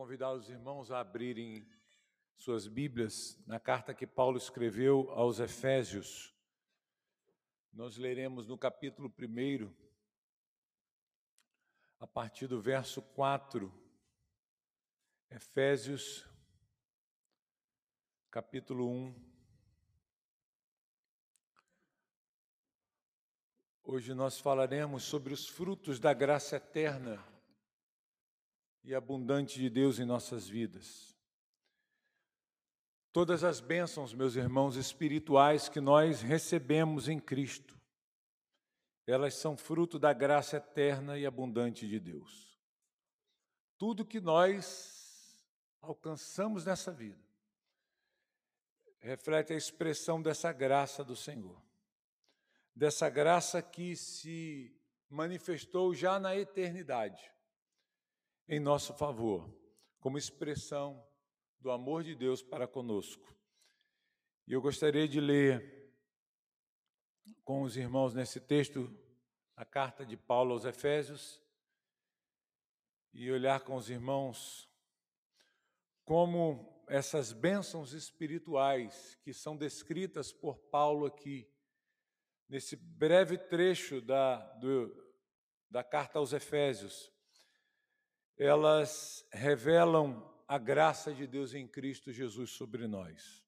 convidar os irmãos a abrirem suas Bíblias na carta que Paulo escreveu aos Efésios. Nós leremos no capítulo 1, a partir do verso 4. Efésios, capítulo 1. Hoje nós falaremos sobre os frutos da graça eterna e abundante de Deus em nossas vidas. Todas as bênçãos, meus irmãos, espirituais que nós recebemos em Cristo, elas são fruto da graça eterna e abundante de Deus. Tudo que nós alcançamos nessa vida reflete a expressão dessa graça do Senhor, dessa graça que se manifestou já na eternidade em nosso favor, como expressão do amor de Deus para conosco. E eu gostaria de ler com os irmãos nesse texto a carta de Paulo aos Efésios e olhar com os irmãos como essas bênçãos espirituais que são descritas por Paulo aqui, nesse breve trecho da carta aos Efésios, elas revelam a graça de Deus em Cristo Jesus sobre nós.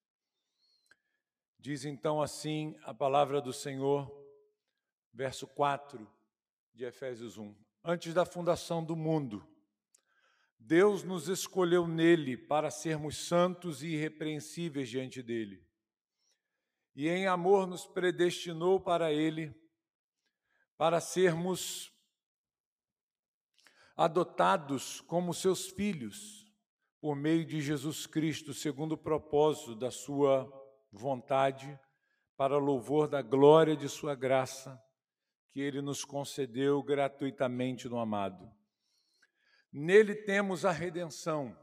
Diz então assim a palavra do Senhor, verso 4 de Efésios 1. Antes da fundação do mundo, Deus nos escolheu nele para sermos santos e irrepreensíveis diante dele. E em amor nos predestinou para ele, para sermos adotados como seus filhos, por meio de Jesus Cristo, segundo o propósito da sua vontade, para louvor da glória de sua graça, que ele nos concedeu gratuitamente no amado. Nele temos a redenção,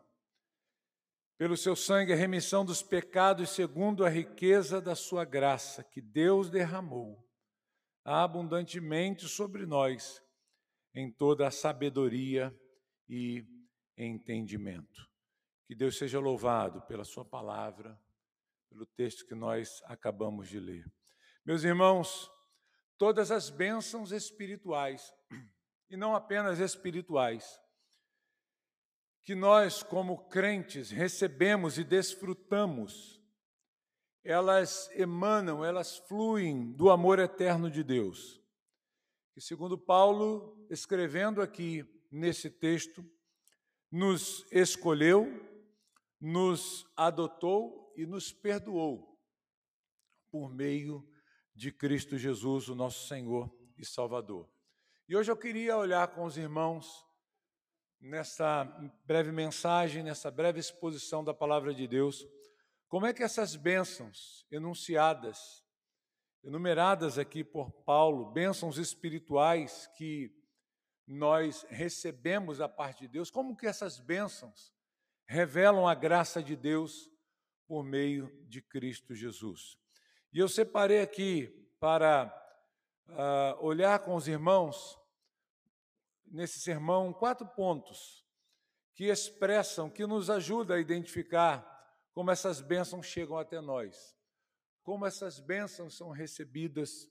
pelo seu sangue a remissão dos pecados, segundo a riqueza da sua graça, que Deus derramou abundantemente sobre nós, em toda a sabedoria e entendimento. Que Deus seja louvado pela sua palavra, pelo texto que nós acabamos de ler. Meus irmãos, todas as bênçãos espirituais, e não apenas espirituais, que nós, como crentes, recebemos e desfrutamos, elas emanam, elas fluem do amor eterno de Deus, que, segundo Paulo, escrevendo aqui nesse texto, nos escolheu, nos adotou e nos perdoou por meio de Cristo Jesus, o nosso Senhor e Salvador. E hoje eu queria olhar com os irmãos nessa breve mensagem, nessa breve exposição da palavra de Deus, como é que essas bênçãos enunciadas, enumeradas aqui por Paulo, bênçãos espirituais que nós recebemos da parte de Deus, como que essas bênçãos revelam a graça de Deus por meio de Cristo Jesus. E eu separei aqui para olhar com os irmãos, nesse sermão, 4 pontos que expressam, que nos ajudam a identificar como essas bênçãos chegam até nós, como essas bênçãos são recebidas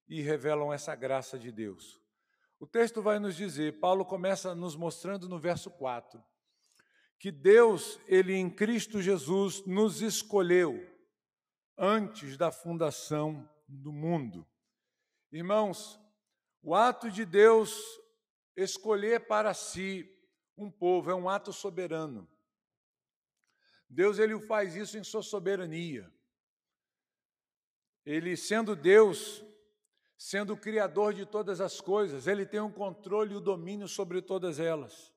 e revelam essa graça de Deus. O texto vai nos dizer, Paulo começa nos mostrando no verso 4, que Deus, ele em Cristo Jesus, nos escolheu antes da fundação do mundo. Irmãos, o ato de Deus escolher para si um povo é um ato soberano. Deus, ele faz isso em sua soberania. Ele, sendo Deus, sendo o Criador de todas as coisas, ele tem o controle e o domínio sobre todas elas.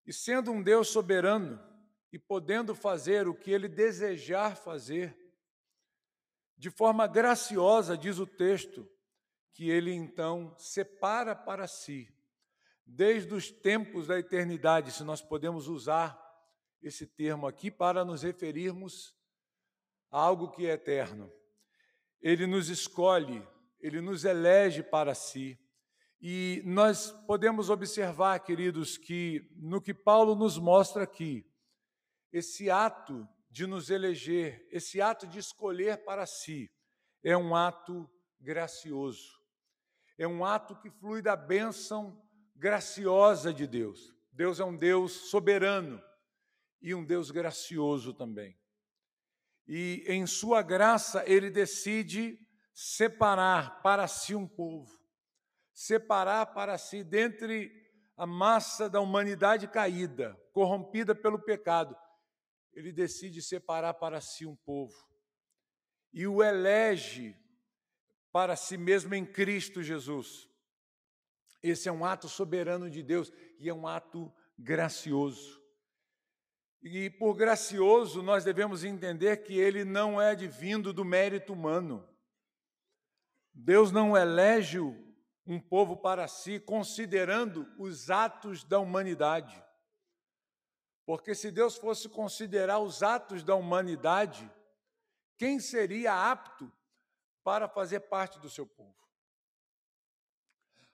E sendo um Deus soberano e podendo fazer o que ele desejar fazer, de forma graciosa, diz o texto, que ele então separa para si, desde os tempos da eternidade, se nós podemos usar esse termo aqui para nos referirmos a algo que é eterno. Ele nos escolhe, ele nos elege para si, E nós podemos observar, queridos, que no que Paulo nos mostra aqui, esse ato de nos eleger, esse ato de escolher para si, é um ato gracioso. É um ato que flui da bênção graciosa de Deus. Deus é um Deus soberano e um Deus gracioso também. E em sua graça ele decide separar para si um povo, separar para si dentre a massa da humanidade caída, corrompida pelo pecado. Ele decide separar para si um povo e o elege para si mesmo em Cristo Jesus. Esse é um ato soberano de Deus e é um ato gracioso. E por gracioso nós devemos entender que ele não é advindo do mérito humano. Deus não elege um povo para si considerando os atos da humanidade. Porque se Deus fosse considerar os atos da humanidade, quem seria apto para fazer parte do seu povo?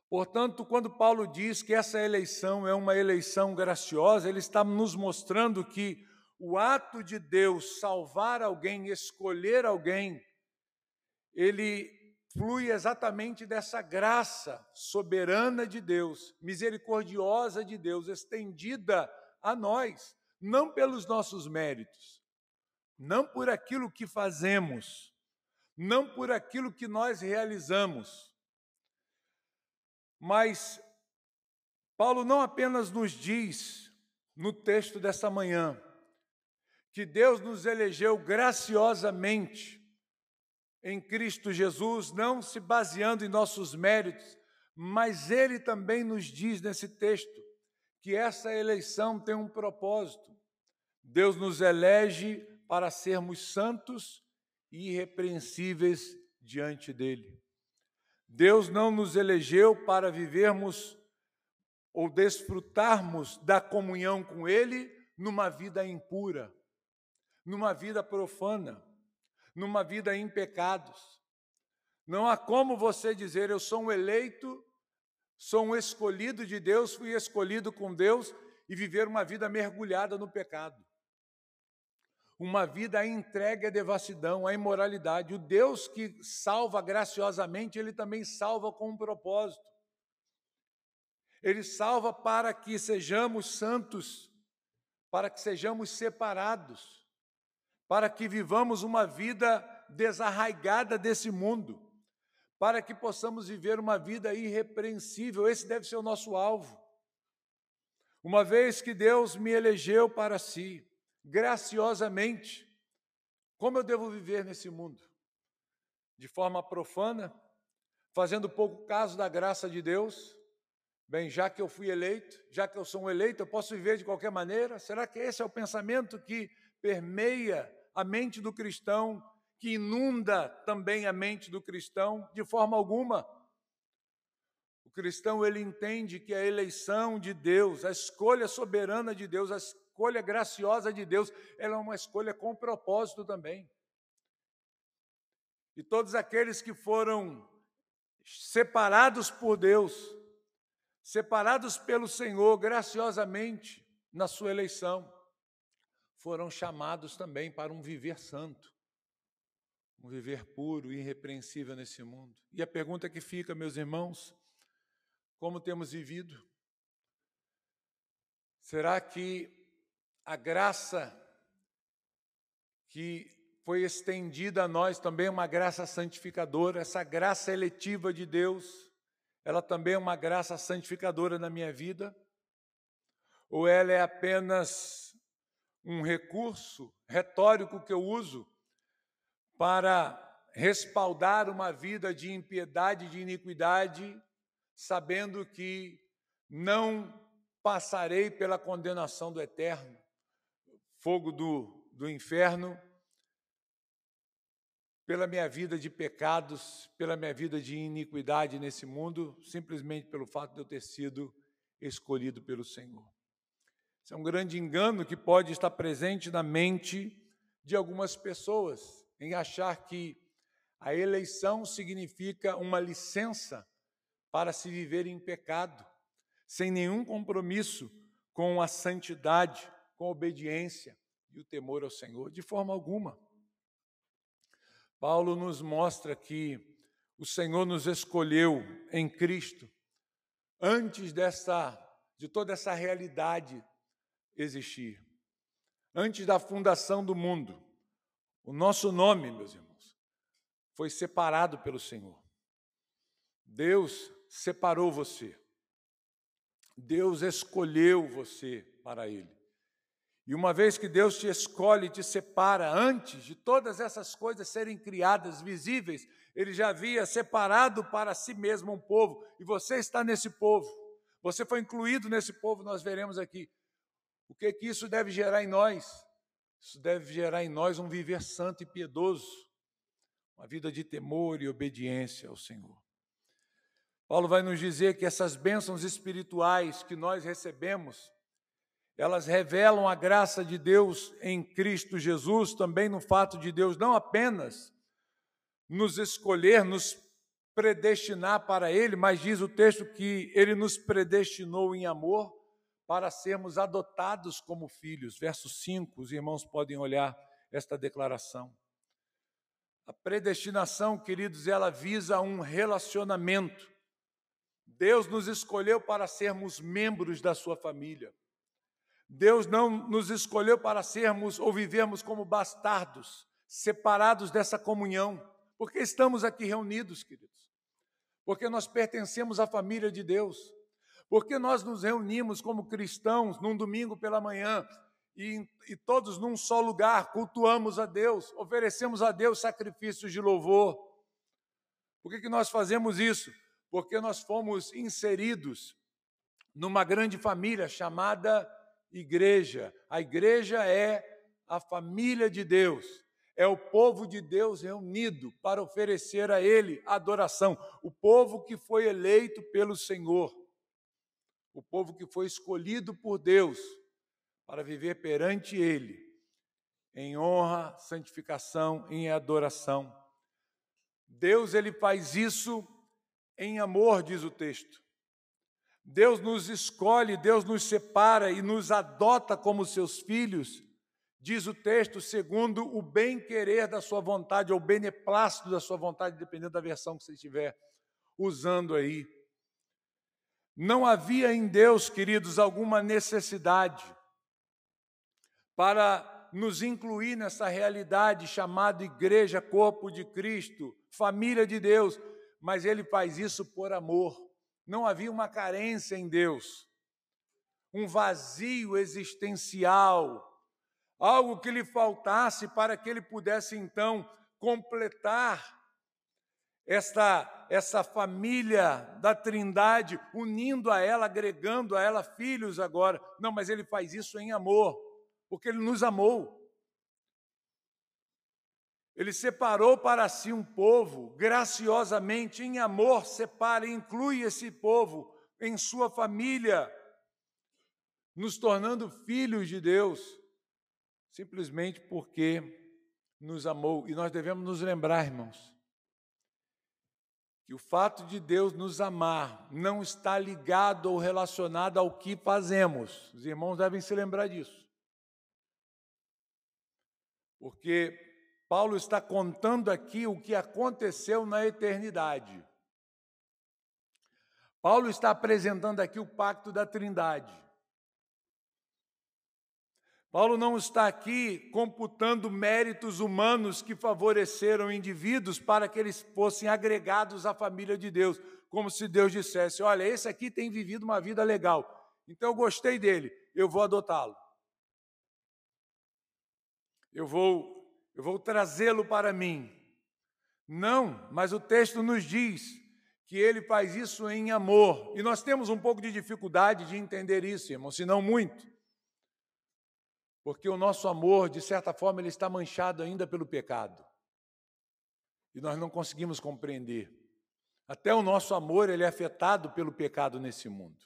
Portanto, quando Paulo diz que essa eleição é uma eleição graciosa, ele está nos mostrando que o ato de Deus salvar alguém, escolher alguém, ele flui exatamente dessa graça soberana de Deus, misericordiosa de Deus, estendida a nós, não pelos nossos méritos, não por aquilo que fazemos, não por aquilo que nós realizamos. Mas Paulo não apenas nos diz, no texto desta manhã, que Deus nos elegeu graciosamente em Cristo Jesus, não se baseando em nossos méritos, mas Ele também nos diz nesse texto que essa eleição tem um propósito. Deus nos elege para sermos santos e irrepreensíveis diante dEle. Deus não nos elegeu para vivermos ou desfrutarmos da comunhão com Ele numa vida impura, numa vida profana, numa vida em pecados. Não há como você dizer, eu sou um eleito, sou um escolhido de Deus, fui escolhido com Deus e viver uma vida mergulhada no pecado. Uma vida entregue à devassidão, à imoralidade. O Deus que salva graciosamente, Ele também salva com um propósito. Ele salva para que sejamos santos, para que sejamos separados, para que vivamos uma vida desarraigada desse mundo, para que possamos viver uma vida irrepreensível. Esse deve ser o nosso alvo. Uma vez que Deus me elegeu para si, graciosamente, como eu devo viver nesse mundo? De forma profana, fazendo pouco caso da graça de Deus? Bem, já que eu fui eleito, já que eu sou um eleito, eu posso viver de qualquer maneira? Será que esse é o pensamento que permeia a mente do cristão, que inunda também a mente do cristão? De forma alguma. O cristão, ele entende que a eleição de Deus, a escolha soberana de Deus, a escolha graciosa de Deus, ela é uma escolha com propósito também. E todos aqueles que foram separados por Deus, separados pelo Senhor graciosamente na sua eleição, foram chamados também para um viver santo, um viver puro e irrepreensível nesse mundo. E a pergunta que fica, meus irmãos, como temos vivido? Será que a graça que foi estendida a nós também é uma graça santificadora? Essa graça eletiva de Deus, ela também é uma graça santificadora na minha vida? Ou ela é apenas um recurso retórico que eu uso para respaldar uma vida de impiedade, de iniquidade, sabendo que não passarei pela condenação do eterno, fogo do inferno, pela minha vida de pecados, pela minha vida de iniquidade nesse mundo, simplesmente pelo fato de eu ter sido escolhido pelo Senhor. Isso é um grande engano que pode estar presente na mente de algumas pessoas, em achar que a eleição significa uma licença para se viver em pecado, sem nenhum compromisso com a santidade, com a obediência e o temor ao Senhor, de forma alguma. Paulo nos mostra que o Senhor nos escolheu em Cristo antes de toda essa realidade existir. Antes da fundação do mundo, o nosso nome, meus irmãos, foi separado pelo Senhor. Deus separou você. Deus escolheu você para Ele. E uma vez que Deus te escolhe e te separa, antes de todas essas coisas serem criadas, visíveis, Ele já havia separado para si mesmo um povo, e você está nesse povo. Você foi incluído nesse povo, nós veremos aqui. O que isso deve gerar em nós? Isso deve gerar em nós um viver santo e piedoso, uma vida de temor e obediência ao Senhor. Paulo vai nos dizer que essas bênçãos espirituais que nós recebemos, elas revelam a graça de Deus em Cristo Jesus, também no fato de Deus não apenas nos escolher, nos predestinar para Ele, mas diz o texto que Ele nos predestinou em amor para sermos adotados como filhos. Verso 5, os irmãos podem olhar esta declaração. A predestinação, queridos, ela visa um relacionamento. Deus nos escolheu para sermos membros da sua família. Deus não nos escolheu para sermos ou vivermos como bastardos, separados dessa comunhão. Porque estamos aqui reunidos, queridos. Porque nós pertencemos à família de Deus. Porque nós nos reunimos como cristãos num domingo pela manhã e todos num só lugar cultuamos a Deus, oferecemos a Deus sacrifícios de louvor. Por que nós fazemos isso? Porque nós fomos inseridos numa grande família chamada igreja. A igreja é a família de Deus, é o povo de Deus reunido para oferecer a Ele adoração. O povo que foi eleito pelo Senhor, o povo que foi escolhido por Deus para viver perante Ele, em honra, santificação, em adoração. Deus, Ele faz isso em amor, diz o texto. Deus nos escolhe, Deus nos separa e nos adota como seus filhos, diz o texto, segundo o bem-querer da sua vontade, ou beneplácito da sua vontade, dependendo da versão que você estiver usando aí. Não havia em Deus, queridos, alguma necessidade para nos incluir nessa realidade chamada igreja, corpo de Cristo, família de Deus, mas Ele faz isso por amor. Não havia uma carência em Deus, um vazio existencial, algo que lhe faltasse para que Ele pudesse, então, completar essa família da Trindade, unindo a ela, agregando a ela filhos agora. Não, mas Ele faz isso em amor, porque Ele nos amou. Ele separou para si um povo, graciosamente, em amor, separa e inclui esse povo em sua família, nos tornando filhos de Deus, simplesmente porque nos amou. E nós devemos nos lembrar, irmãos, que o fato de Deus nos amar não está ligado ou relacionado ao que fazemos. Os irmãos devem se lembrar disso. Porque Paulo está contando aqui o que aconteceu na eternidade. Paulo está apresentando aqui o pacto da Trindade. Paulo não está aqui computando méritos humanos que favoreceram indivíduos para que eles fossem agregados à família de Deus, como se Deus dissesse, olha, esse aqui tem vivido uma vida legal, então eu gostei dele, eu vou adotá-lo. Eu vou trazê-lo para mim. Não, mas o texto nos diz que Ele faz isso em amor. E nós temos um pouco de dificuldade de entender isso, irmão, se não muito. Porque o nosso amor, de certa forma, ele está manchado ainda pelo pecado. E nós não conseguimos compreender. Até o nosso amor, ele é afetado pelo pecado nesse mundo.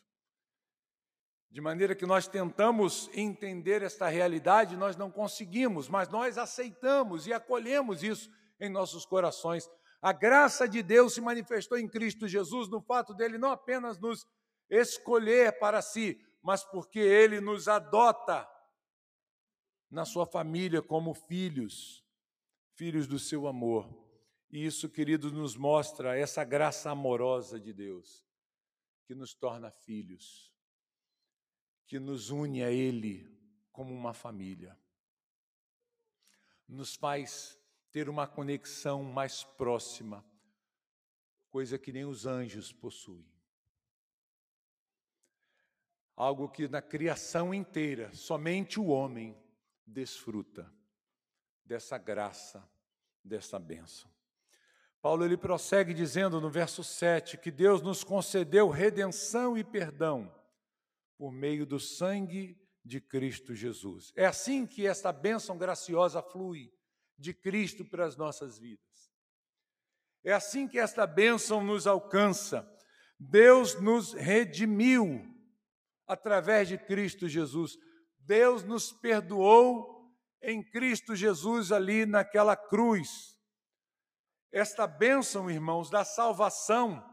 De maneira que nós tentamos entender esta realidade, nós não conseguimos, mas nós aceitamos e acolhemos isso em nossos corações. A graça de Deus se manifestou em Cristo Jesus no fato dele não apenas nos escolher para si, mas porque ele nos adota na sua família como filhos, filhos do seu amor. E isso, queridos, nos mostra essa graça amorosa de Deus, que nos torna filhos, que nos une a Ele como uma família, nos faz ter uma conexão mais próxima, coisa que nem os anjos possuem. Algo que na criação inteira, somente o homem desfruta dessa graça, dessa bênção. Paulo ele prossegue dizendo no verso 7 que Deus nos concedeu redenção e perdão por meio do sangue de Cristo Jesus. É assim que esta bênção graciosa flui de Cristo para as nossas vidas. É assim que esta bênção nos alcança. Deus nos redimiu através de Cristo Jesus. Deus nos perdoou em Cristo Jesus ali naquela cruz. Esta bênção, irmãos, da salvação,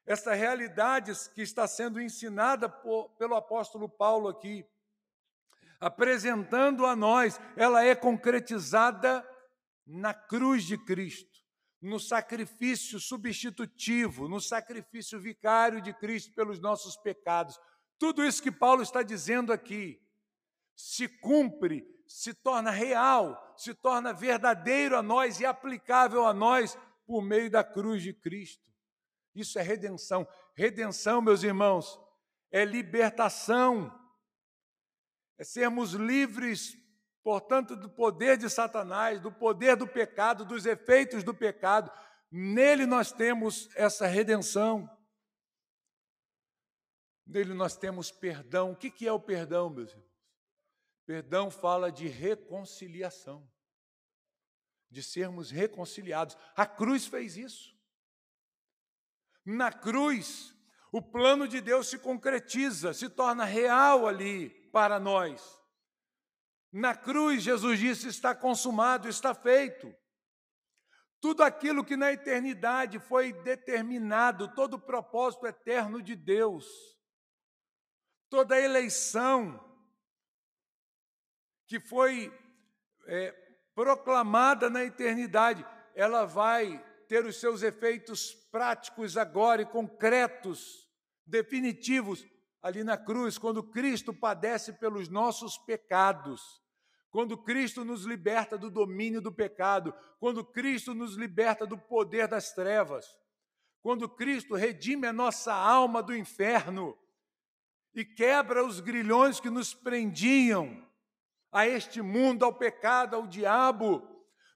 esta realidade que está sendo ensinada pelo apóstolo Paulo aqui, apresentando a nós, ela é concretizada na cruz de Cristo, no sacrifício substitutivo, no sacrifício vicário de Cristo pelos nossos pecados. Tudo isso que Paulo está dizendo aqui se cumpre, se torna real, se torna verdadeiro a nós e aplicável a nós por meio da cruz de Cristo. Isso é redenção. Redenção, meus irmãos, é libertação, é sermos livres, portanto, do poder de Satanás, do poder do pecado, dos efeitos do pecado. Nele nós temos essa redenção. Nele nós temos perdão. O que é o perdão, meus irmãos? Perdão fala de reconciliação, de sermos reconciliados. A cruz fez isso. Na cruz, o plano de Deus se concretiza, se torna real ali para nós. Na cruz, Jesus disse: está consumado, está feito. Tudo aquilo que na eternidade foi determinado, todo o propósito eterno de Deus, toda a eleição que foi proclamada na eternidade, ela vai ter os seus efeitos práticos agora e concretos, definitivos, ali na cruz, quando Cristo padece pelos nossos pecados, quando Cristo nos liberta do domínio do pecado, quando Cristo nos liberta do poder das trevas, quando Cristo redime a nossa alma do inferno e quebra os grilhões que nos prendiam a este mundo, ao pecado, ao diabo.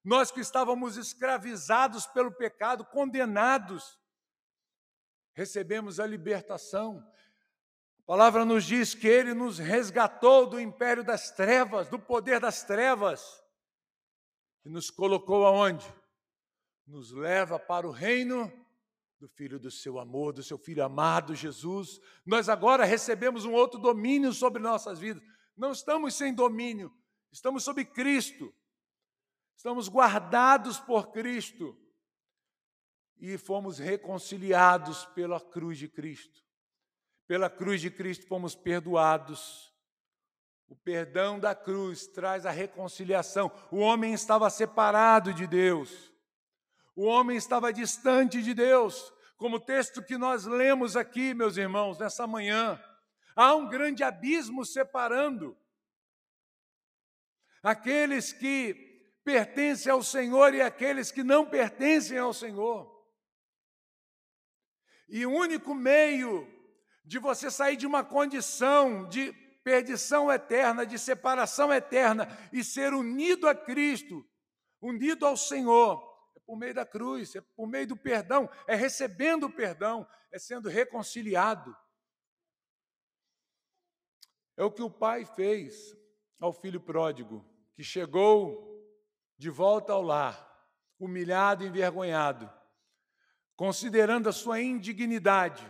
Nós que estávamos escravizados pelo pecado, condenados, recebemos a libertação. A palavra nos diz que Ele nos resgatou do império das trevas, do poder das trevas, e nos colocou aonde? Nos leva para o reino do Filho do seu amor, do seu Filho amado, Jesus. Nós agora recebemos um outro domínio sobre nossas vidas. Não estamos sem domínio, estamos sob Cristo, estamos guardados por Cristo e fomos reconciliados pela cruz de Cristo. Pela cruz de Cristo fomos perdoados. O perdão da cruz traz a reconciliação. O homem estava separado de Deus, o homem estava distante de Deus, como o texto que nós lemos aqui, meus irmãos, nessa manhã. Há um grande abismo separando aqueles que pertencem ao Senhor e aqueles que não pertencem ao Senhor. E o único meio de você sair de uma condição de perdição eterna, de separação eterna e ser unido a Cristo, unido ao Senhor, é por meio da cruz, é por meio do perdão, é recebendo o perdão, é sendo reconciliado. É o que o pai fez ao filho pródigo, que chegou de volta ao lar, humilhado e envergonhado, considerando a sua indignidade,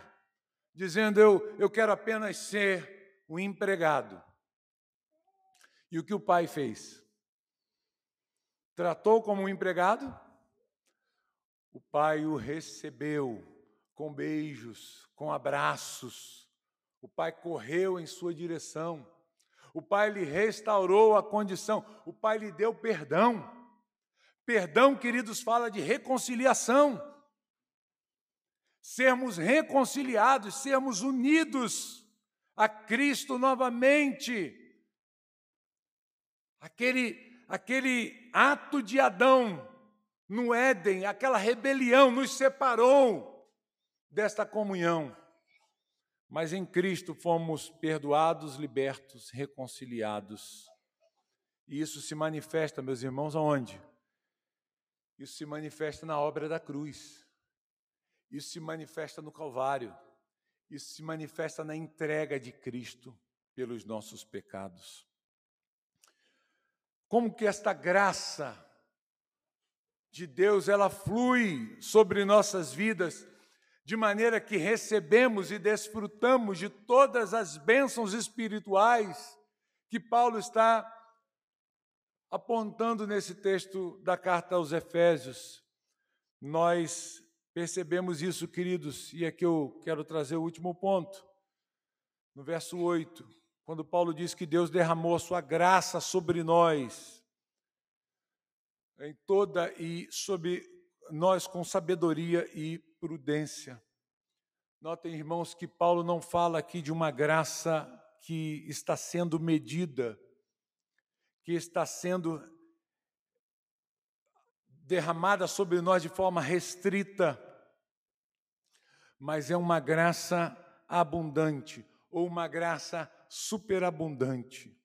dizendo: eu quero apenas ser um empregado. E o que o pai fez? Tratou como um empregado? O Pai o recebeu com beijos, com abraços. O Pai correu em sua direção. O Pai lhe restaurou a condição. O Pai lhe deu perdão. Perdão, queridos, fala de reconciliação. Sermos reconciliados, sermos unidos a Cristo novamente. Aquele ato de Adão no Éden, aquela rebelião nos separou desta comunhão. Mas em Cristo fomos perdoados, libertos, reconciliados. E isso se manifesta, meus irmãos, aonde? Isso se manifesta na obra da cruz. Isso se manifesta no Calvário. Isso se manifesta na entrega de Cristo pelos nossos pecados. Como que esta graça de Deus, ela flui sobre nossas vidas, de maneira que recebemos e desfrutamos de todas as bênçãos espirituais que Paulo está apontando nesse texto da carta aos Efésios. Nós percebemos isso, queridos, e aqui eu quero trazer o último ponto. No verso 8, quando Paulo diz que Deus derramou a sua graça sobre nós, em toda e sobre nós com sabedoria e prudência. Notem, irmãos, que Paulo não fala aqui de uma graça que está sendo medida, que está sendo derramada sobre nós de forma restrita, mas é uma graça abundante, ou uma graça superabundante.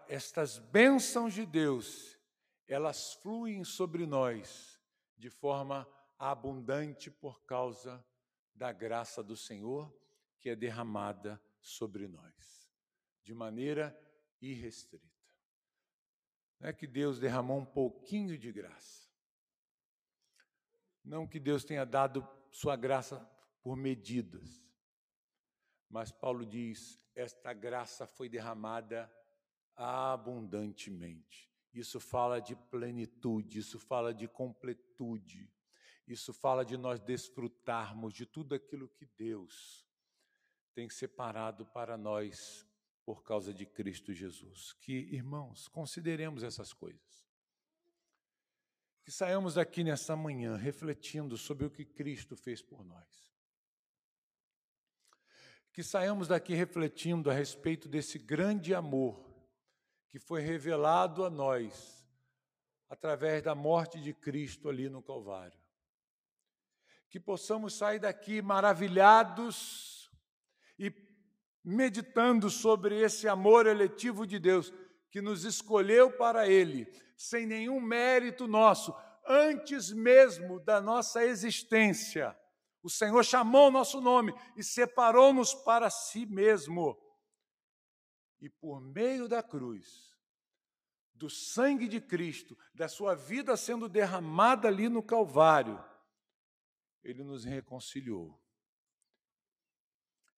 Estas bênçãos de Deus, elas fluem sobre nós de forma abundante por causa da graça do Senhor que é derramada sobre nós, de maneira irrestrita. Não é que Deus derramou um pouquinho de graça. Não que Deus tenha dado sua graça por medidas. Mas Paulo diz, esta graça foi derramada abundantemente. Isso fala de plenitude, isso fala de completude, isso fala de nós desfrutarmos de tudo aquilo que Deus tem separado para nós por causa de Cristo Jesus. Que, irmãos, consideremos essas coisas. Que saiamos daqui nesta manhã refletindo sobre o que Cristo fez por nós. Que saiamos daqui refletindo a respeito desse grande amor que foi revelado a nós através da morte de Cristo ali no Calvário. Que possamos sair daqui maravilhados e meditando sobre esse amor eletivo de Deus, que nos escolheu para Ele, sem nenhum mérito nosso, antes mesmo da nossa existência. O Senhor chamou o nosso nome e separou-nos para si mesmo. E por meio da cruz, do sangue de Cristo, da sua vida sendo derramada ali no Calvário, Ele nos reconciliou.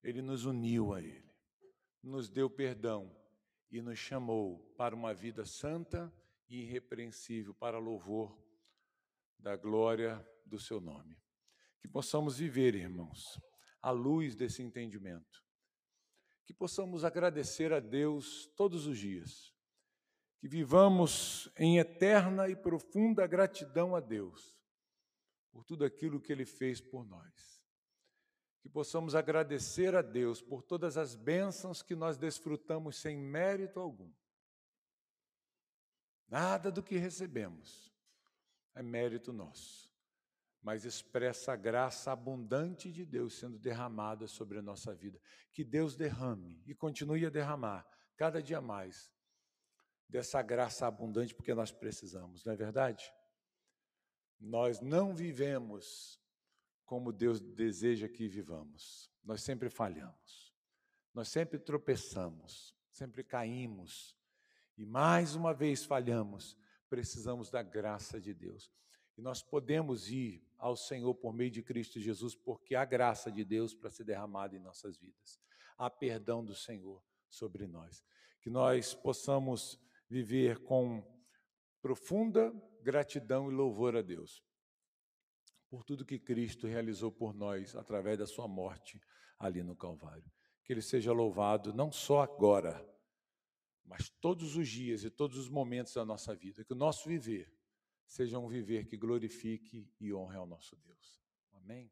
Ele nos uniu a Ele, nos deu perdão e nos chamou para uma vida santa e irrepreensível, para louvor da glória do seu nome. Que possamos viver, irmãos, à luz desse entendimento. Que possamos agradecer a Deus todos os dias. Que vivamos em eterna e profunda gratidão a Deus por tudo aquilo que Ele fez por nós. Que possamos agradecer a Deus por todas as bênçãos que nós desfrutamos sem mérito algum. Nada do que recebemos é mérito nosso, mas expressa a graça abundante de Deus sendo derramada sobre a nossa vida. Que Deus derrame e continue a derramar cada dia mais dessa graça abundante, porque nós precisamos, não é verdade? Nós não vivemos como Deus deseja que vivamos. Nós sempre falhamos, nós sempre tropeçamos, sempre caímos, e mais uma vez falhamos. Precisamos da graça de Deus. E nós podemos ir ao Senhor por meio de Cristo Jesus, porque há graça de Deus para ser derramada em nossas vidas. Há perdão do Senhor sobre nós. Que nós possamos viver com profunda gratidão e louvor a Deus por tudo que Cristo realizou por nós através da sua morte ali no Calvário. Que Ele seja louvado não só agora, mas todos os dias e todos os momentos da nossa vida. Que o nosso viver seja um viver que glorifique e honre ao nosso Deus. Amém?